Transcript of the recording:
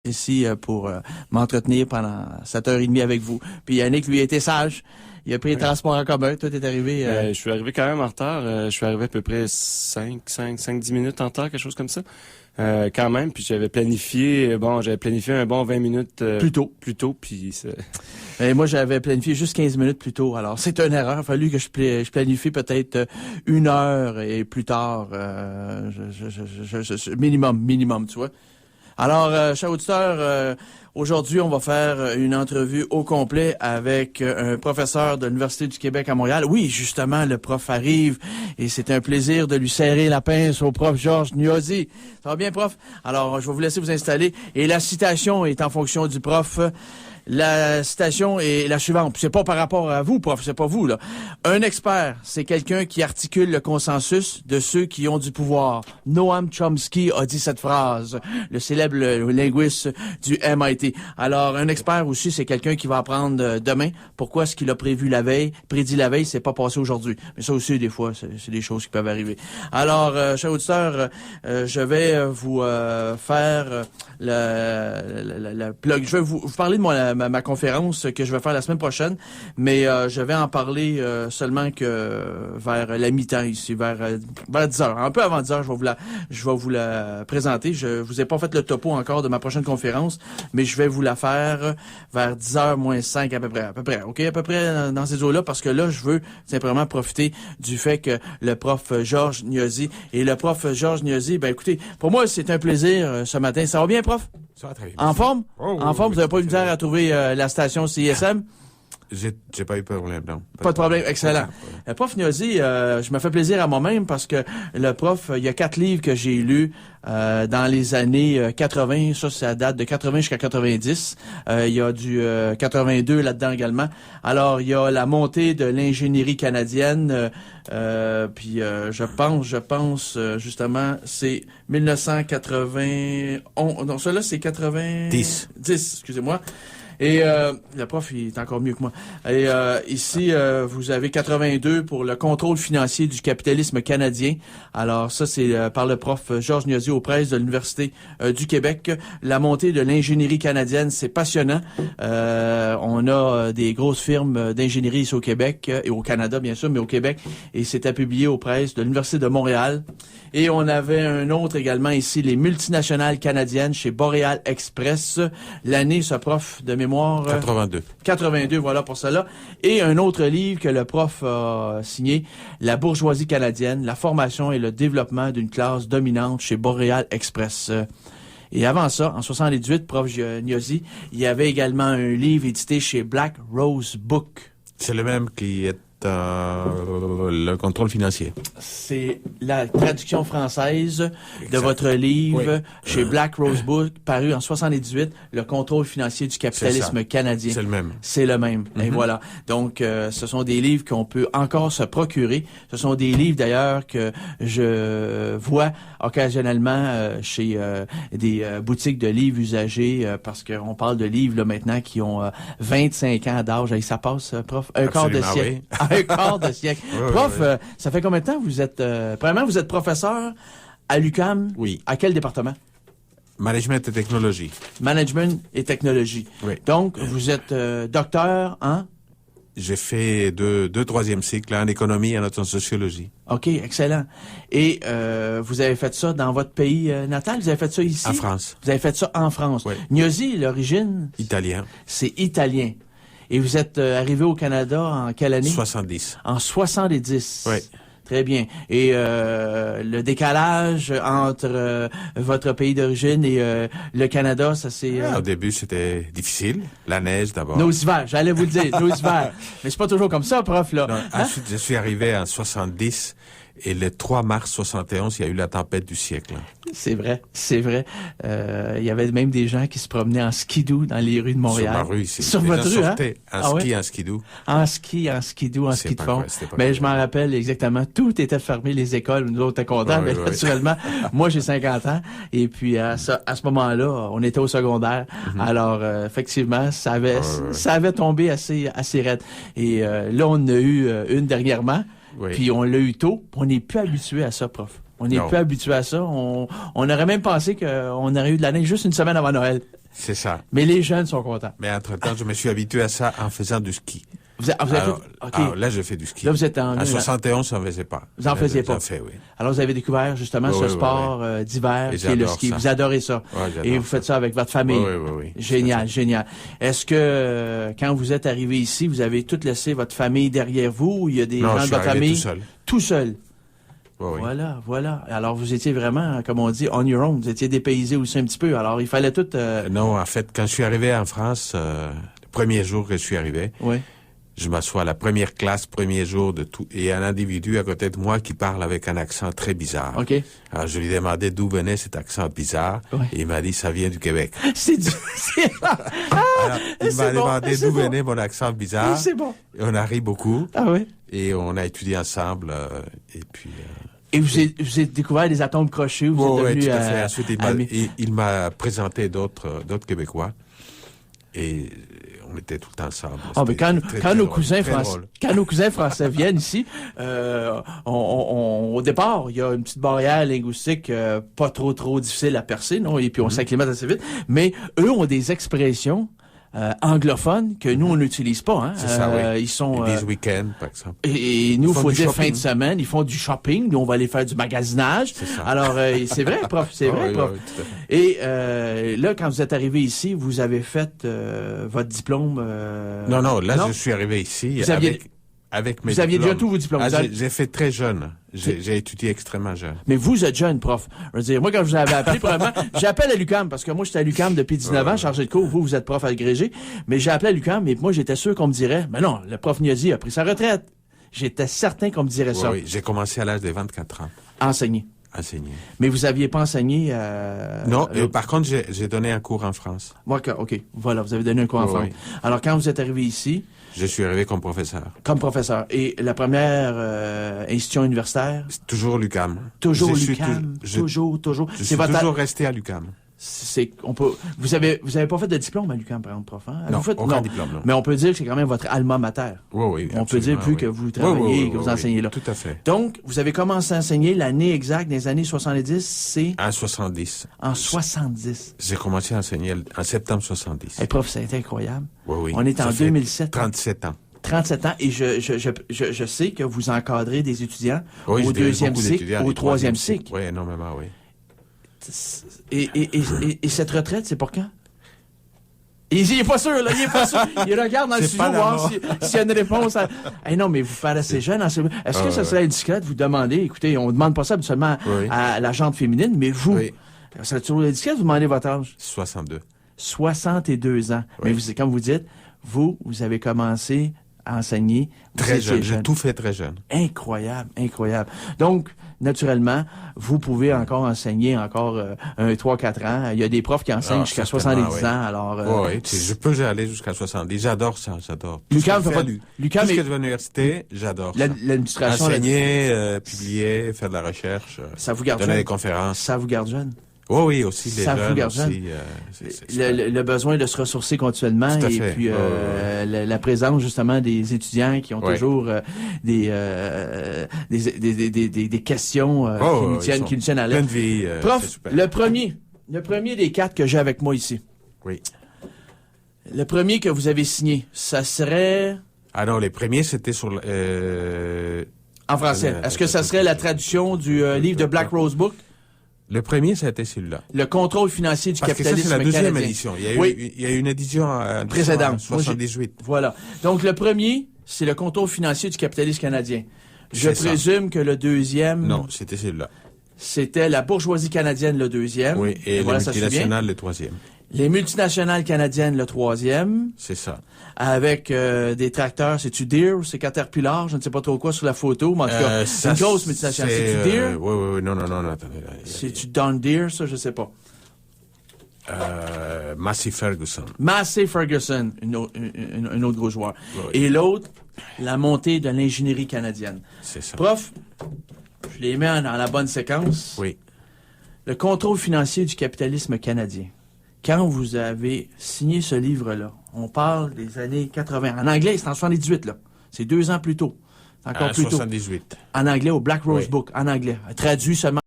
ici pour m'entretenir pendant 7h30 avec vous. Puis Yannick, lui, a été sage. Il a pris les transports en commun. Toi, t'es arrivé... Je suis arrivé quand même en retard. Je suis arrivé à peu près 5-10 minutes en retard, quelque chose comme ça. Quand même, puis j'avais planifié un bon 20 minutes plus tôt, puis moi, j'avais planifié juste 15 minutes plus tôt. Alors, c'est une erreur. Il a fallu que je planifie peut-être 1 heure et plus tard. Minimum, tu vois. Alors, chers auditeurs, aujourd'hui, on va faire une entrevue au complet avec un professeur de l'Université du Québec à Montréal. Oui, justement, le prof arrive et c'est un plaisir de lui serrer la pince au prof Georges Gnosi. Ça va bien, prof? Alors, je vais vous laisser vous installer. Et la citation est en fonction du prof. La citation est la suivante. C'est pas par rapport à vous, prof, c'est pas vous, là. Un expert, c'est quelqu'un qui articule le consensus de ceux qui ont du pouvoir. Noam Chomsky a dit cette phrase, le célèbre linguiste du MIT. Alors, un expert aussi, c'est quelqu'un qui va apprendre demain pourquoi ce qu'il a prédit la veille, c'est pas passé aujourd'hui. Mais ça aussi, des fois, c'est des choses qui peuvent arriver. Alors, chers auditeurs, je vais vous faire le plug. Je vais vous parler de ma conférence que je vais faire la semaine prochaine, mais je vais en parler seulement que vers la mi-temps ici, vers 10 heures. Un peu avant 10 heures, je vais vous la présenter. Je vous ai pas fait le topo encore de ma prochaine conférence, mais je vais vous la faire vers 10h moins 5 à peu près. OK, à peu près dans ces eaux-là, parce que là, je veux simplement profiter du fait que le prof Georges Gnosi et le prof Georges Gnosi, ben écoutez, pour moi, c'est un plaisir ce matin. Ça va bien, prof? Ça va très bien. En forme? Oh, en forme? Oui, vous n'avez pas eu misère à trouver la station CISM? J'ai pas eu de problème, non. Pas de problème, excellent. Prof Gnosi, je me fais plaisir à moi-même parce que le prof, il y a 4 livres que j'ai lus dans les années 80, ça date de 80 jusqu'à 90. Il y a du 82 là-dedans également. Alors, il y a la montée de l'ingénierie canadienne, puis je pense justement, c'est 1991. Non, celui-là, c'est 90. 10, excusez-moi. Et le prof, il est encore mieux que moi. Et ici, vous avez 82 pour le contrôle financier du capitalisme canadien. Alors ça, c'est par le prof Georges Gnosi aux presses de l'Université du Québec. La montée de l'ingénierie canadienne, c'est passionnant. On a des grosses firmes d'ingénierie ici au Québec et au Canada, bien sûr, mais au Québec. Et c'était publié aux presses de l'Université de Montréal. Et on avait un autre également ici, les multinationales canadiennes chez Boreal Express. L'année, ce prof de mémoire... 82, voilà pour cela. Et un autre livre que le prof a signé, La bourgeoisie canadienne, la formation et le développement d'une classe dominante chez Boreal Express. Et avant ça, en 78, prof Gnosi, il y avait également un livre édité chez Black Rose Book. C'est le même qui est le contrôle financier. C'est la traduction française de votre livre chez Black Rose Book, paru en 78, le contrôle financier du capitalisme canadien. C'est le même. C'est le même. Et voilà. Donc, ce sont des livres qu'on peut encore se procurer. Ce sont des livres, d'ailleurs, que je vois occasionnellement chez des boutiques de livres usagés, parce qu'on parle de livres là, maintenant qui ont 25 ans d'âge. Et ça passe, prof? Un quart de siècle. Oui. Un quart de siècle. Prof, ça fait combien de temps vous êtes... premièrement, vous êtes professeur à l'UQAM? Oui. À quel département? Management et technologie. Management et technologie. Oui. Donc, vous êtes docteur en... J'ai fait deux troisième cycles en économie et en sociologie. OK, excellent. Et vous avez fait ça dans votre pays natal? Vous avez fait ça ici? En France. Vous avez fait ça en France. Oui. Gnosi, l'origine? Italien. C'est italien. Et vous êtes arrivé au Canada en quelle année? 70. En 70. Oui. Très bien. Et le décalage entre votre pays d'origine et le Canada, ça c'est... Au début, c'était difficile. La neige, d'abord. Nos hivers, j'allais vous le dire, nos hivers. Mais c'est pas toujours comme ça, prof, là. Non, Hein? Ensuite, je suis arrivé en 70 et le 3 mars 71, il y a eu la tempête du siècle. C'est vrai, c'est vrai. Il y avait même des gens qui se promenaient en skidoo dans les rues de Montréal. Sur ma rue ici. Sur Les votre gens rue, sortaient en ski, ouais? en skidoo. En skidoo, en ski de fond. Mais Mais je m'en rappelle exactement. Tout était fermé, les écoles, nous autres étaient contents, mais naturellement, moi j'ai 50 ans. Et puis à ce moment-là, on était au secondaire. Alors effectivement, ça avait tombé assez raide. Et là, on en a eu une dernièrement. Oui. Puis on l'a eu tôt. On n'est plus habitué à ça, prof. On n'est plus habitué à ça. On aurait même pensé qu'on aurait eu de la neige juste une semaine avant Noël. C'est ça. Mais les jeunes sont contents. Mais entre-temps, je me suis habitué à ça en faisant du ski. Vous avez Alors, là, je fais du ski. Là, vous êtes en 71, ça ne faisait pas. Vous en faisiez pas. J'en fais, oui. Alors, vous avez découvert justement ce sport d'hiver qui est le ski. Ça. Vous adorez ça. Ouais, et vous faites ça avec votre famille. Oui. Génial, génial. Est-ce que quand vous êtes arrivé ici, vous avez tout laissé votre famille derrière vous ou il y a des gens de votre famille? Tout seul. Tout seul. Oui. Voilà. Alors, vous étiez vraiment, comme on dit, on your own. Vous étiez dépaysé aussi un petit peu. Alors, il fallait tout... Non, en fait, quand je suis arrivé en France, le premier jour que je suis arrivé, je m'assois à la première classe, premier jour de tout, et un individu à côté de moi qui parle avec un accent très bizarre. OK. Alors, je lui demandais d'où venait cet accent bizarre, et il m'a dit, ça vient du Québec. Alors, il m'a demandé d'où venait mon accent bizarre. C'est bon. Et on a ri beaucoup. Ah oui? Et on a étudié ensemble, et puis... Et vous avez découvert des atomes crochus, vous êtes devenu... tout à fait. Ensuite, il m'a présenté d'autres Québécois, et on était tout le temps ensemble. Mais quand nos cousins français viennent ici, au départ, il y a une petite barrière linguistique pas trop difficile à percer, non? Et puis on s'acclimate assez vite. Mais eux ont des expressions anglophones que nous on n'utilise pas. Hein? C'est ça, oui. Ils sont des week-ends, par exemple. Et nous, faut dire fin de semaine, ils font du shopping. Nous, on va aller faire du magasinage. C'est ça. Alors, c'est vrai, prof. C'est vrai, prof. Oui, tout à fait. Et là, quand vous êtes arrivé ici, vous avez fait votre diplôme. Non. Là, je suis arrivé ici avec mes Vous aviez diplômes. déjà tous vos diplômes. J'ai fait très jeune. J'ai étudié extrêmement jeune. Mais vous êtes jeune, prof. Je veux dire, moi, quand je vous avais appelé, probablement, j'appelle à l'UQAM, parce que moi, j'étais à l'UQAM depuis 19 ans, chargé de cours. Vous êtes prof agrégé. Mais j'ai appelé à l'UQAM, et moi, j'étais sûr qu'on me dirait, mais non, le prof Niazi a pris sa retraite. J'étais certain qu'on me dirait ça. Oui, j'ai commencé à l'âge de 24 ans. Enseigner. Mais vous aviez pas enseigné Non, par contre, j'ai donné un cours en France. OK. Voilà, vous avez donné un cours en France. Alors, quand vous êtes arrivé ici... Je suis arrivé comme professeur. Et la première institution universitaire? C'est toujours l'UQAM. Toujours l'UQAM. Toujours. Je suis toujours resté à l'UQAM. Vous avez pas fait de diplôme à l'UQAM, par exemple, prof, hein? Non, aucun diplôme, non. Mais on peut dire que c'est quand même votre alma mater. Oui, on peut dire plus que vous travaillez, que vous enseignez là. Tout à fait. Donc, vous avez commencé à enseigner l'année exacte des années 70, c'est? En 70. En 70. J'ai commencé à enseigner en septembre 70. Et prof, c'est incroyable. Oui. On est en 2007. 37 ans. 37 ans, et je sais que vous encadrez des étudiants au deuxième cycle, au troisième cycle. Oui, énormément, oui. Et cette retraite, c'est pour quand? Il est pas sûr, là, il est pas sûr. Il regarde dans le studio voir s'il y a une réponse. Non, mais vous paraissez jeune. Est-ce que ça serait indiscret de vous demander, écoutez, on demande pas ça seulement à la gente féminine, mais vous, ça serait toujours indiscret de vous demander votre âge? 62. 62 ans. Oui. Mais comme vous dites, vous avez commencé à enseigner. Très jeune. J'ai tout fait très jeune. Incroyable. Donc, naturellement, vous pouvez encore enseigner un 3-4 ans. Il y a des profs qui enseignent jusqu'à 70 ans. Alors, je peux aller jusqu'à 70. J'adore ça, j'adore. L'UQAM fait pas... Tout ce qui est de l'université, j'adore ça. L'administration... Enseigner, publier, faire de la recherche, ça vous garde donner jeune. des conférences. Ça vous garde jeune. Oui, aussi, les ça jeunes vous garde aussi. Le besoin de se ressourcer continuellement et puis la présence justement des étudiants qui ont toujours des questions qui nous tiennent à l'aise. Prof, le premier des 4 que j'ai avec moi ici. Oui. Le premier que vous avez signé, ça serait... Ah non, les premiers, c'était sur... en français. Est-ce que ça serait la traduction du livre de Black Rose Book? Le premier, ça a été celui-là. Le contrôle financier du capitalisme canadien. Parce que ça, c'est la deuxième édition. Il y a eu une édition précédente. 78. Voilà. Donc, le premier, c'est le contrôle financier du capitalisme canadien. Je présume que le deuxième... Non, c'était celui-là. C'était la bourgeoisie canadienne, le deuxième. Oui, et les multinationales, le troisième. Les multinationales canadiennes, le troisième. C'est ça. Avec des tracteurs, c'est-tu Deere ou c'est Caterpillar? Je ne sais pas trop quoi sur la photo, mais en tout cas, c'est une grosse multinationale. C'est-tu Deere? Oui, non, attendez. C'est-tu John Deere, ça? Je sais pas. Massey Ferguson. Massey Ferguson, un autre gros joueur. Oui. Et l'autre, la montée de l'ingénierie canadienne. C'est ça. Prof, je les mets dans la bonne séquence. Oui. Le contrôle financier du capitalisme canadien. Quand vous avez signé ce livre-là, on parle des années 80. En anglais, c'est en 78, là. C'est 2 ans plus tôt. Encore plus 78. tôt. En anglais, au Black Rose Book. En anglais. Traduit seulement